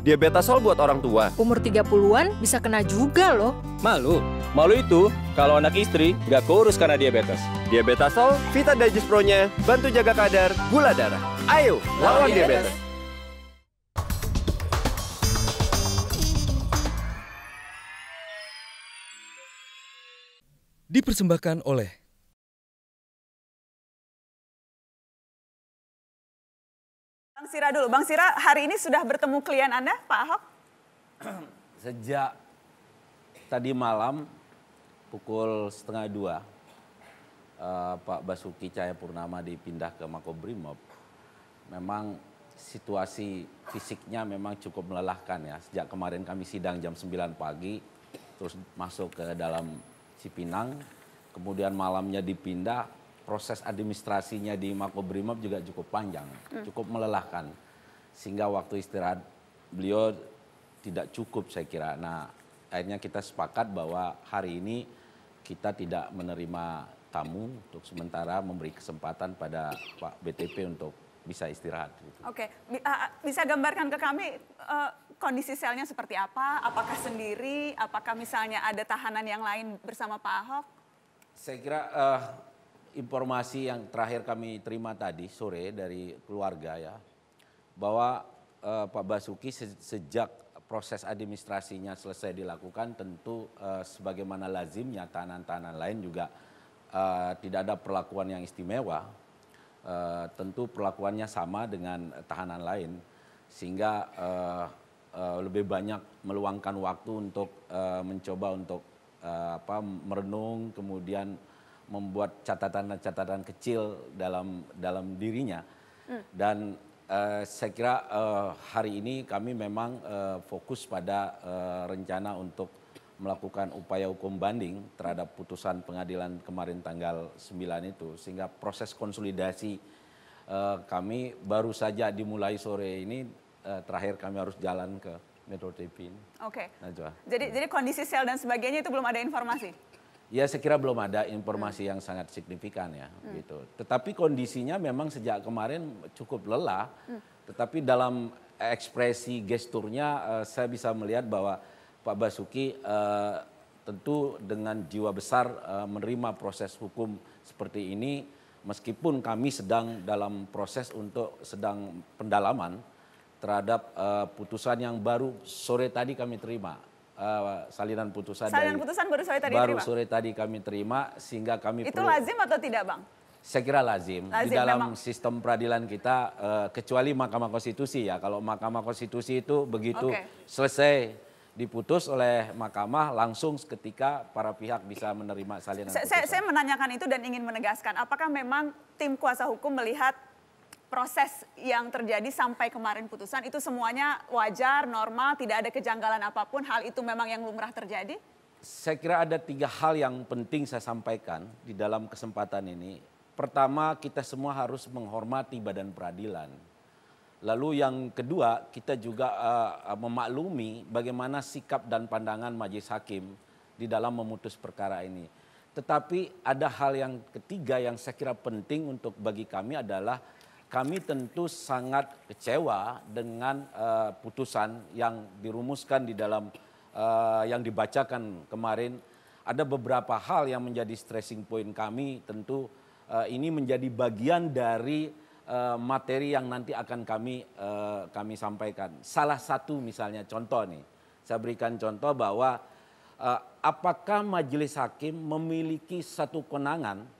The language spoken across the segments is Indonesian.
Diabetasol buat orang tua. Umur 30-an bisa kena juga loh. Malu? Malu itu kalau anak istri nggak kurus karena diabetes. Diabetasol, Vita Digest Pro-nya bantu jaga kadar gula darah. Ayo, lawan diabetes. Dipersembahkan oleh Bang Sira dulu. Bang Sira, hari ini sudah bertemu klien Anda, Pak Ahok? Sejak tadi malam pukul 1:30 Pak Basuki Cahayapurnama dipindah ke Makobrimob. Memang situasi fisiknya memang cukup melelahkan ya. Sejak kemarin kami sidang jam 9 pagi, terus masuk ke dalam Cipinang, kemudian malamnya dipindah, proses administrasinya di Makobrimob juga cukup panjang, cukup melelahkan. Sehingga waktu istirahat beliau tidak cukup saya kira. Nah, akhirnya kita sepakat bahwa hari ini kita tidak menerima tamu untuk sementara memberi kesempatan pada Pak BTP untuk bisa istirahat. Gitu. Oke, bisa gambarkan ke kami kondisi selnya seperti apa? Apakah sendiri? Apakah misalnya ada tahanan yang lain bersama Pak Ahok? Saya kira informasi yang terakhir kami terima tadi sore dari keluarga ya, bahwa Pak Basuki sejak proses administrasinya selesai dilakukan, tentu sebagaimana lazimnya tahanan-tahanan lain juga tidak ada perlakuan yang istimewa. Tentu perlakuannya sama dengan tahanan lain, sehingga lebih banyak meluangkan waktu untuk mencoba untuk merenung, kemudian membuat catatan-catatan kecil dalam dirinya. Dan saya kira hari ini kami memang fokus pada rencana untuk melakukan upaya hukum banding terhadap putusan pengadilan kemarin tanggal 9 itu. Sehingga proses konsolidasi kami baru saja dimulai sore ini, terakhir kami harus jalan ke Metro TV. Oke. Jadi kondisi sel dan sebagainya itu belum ada informasi? Ya, saya kira belum ada informasi yang sangat signifikan ya, gitu. Tetapi kondisinya memang sejak kemarin cukup lelah, tetapi dalam ekspresi gesturnya saya bisa melihat bahwa Pak Basuki tentu dengan jiwa besar menerima proses hukum seperti ini, meskipun kami sedang dalam proses untuk sedang pendalaman terhadap putusan yang baru sore tadi kami terima. Salinan putusan baru sore tadi kami terima, sehingga kami itu lazim atau tidak, Bang? Saya kira lazim di dalam sistem peradilan kita, kecuali Mahkamah Konstitusi ya. Kalau Mahkamah Konstitusi itu begitu selesai diputus oleh Mahkamah, langsung ketika para pihak bisa menerima salinan putusan. Saya menanyakan itu dan ingin menegaskan, apakah memang tim kuasa hukum melihat proses yang terjadi sampai kemarin putusan itu semuanya wajar, normal, tidak ada kejanggalan apapun, hal itu memang yang lumrah terjadi? Saya kira ada 3 hal yang penting saya sampaikan di dalam kesempatan ini. Pertama, kita semua harus menghormati badan peradilan. Lalu yang kedua, kita juga memaklumi bagaimana sikap dan pandangan majelis hakim di dalam memutus perkara ini. Tetapi ada hal yang ketiga yang saya kira penting untuk bagi kami adalah kami tentu sangat kecewa dengan putusan yang dirumuskan di dalam yang dibacakan kemarin. Ada beberapa hal yang menjadi stressing point kami, tentu ini menjadi bagian dari materi yang nanti akan kami sampaikan. Salah satu misalnya contoh nih, saya berikan contoh bahwa apakah majelis hakim memiliki satu kewenangan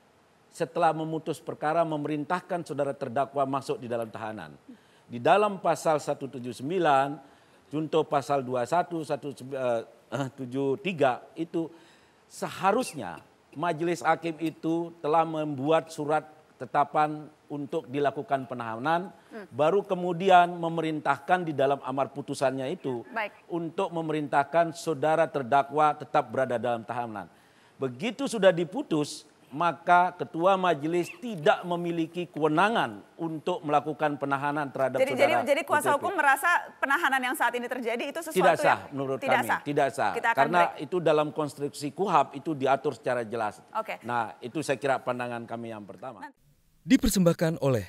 setelah memutus perkara memerintahkan saudara terdakwa masuk di dalam tahanan. Di dalam pasal 179, junto pasal 21, 173 itu seharusnya majelis hakim itu telah membuat surat tetapan untuk dilakukan penahanan, baru kemudian memerintahkan di dalam amar putusannya itu untuk memerintahkan saudara terdakwa tetap berada dalam tahanan. Begitu sudah diputus, maka ketua majelis tidak memiliki kewenangan untuk melakukan penahanan terhadap saudara. Jadi kuasa hukum merasa penahanan yang saat ini terjadi itu sesuatu tidak sah, menurut kami. Tidak sah. Karena itu dalam konstruksi KUHAP itu diatur secara jelas. Nah, itu saya kira pandangan kami yang pertama. Dipersembahkan oleh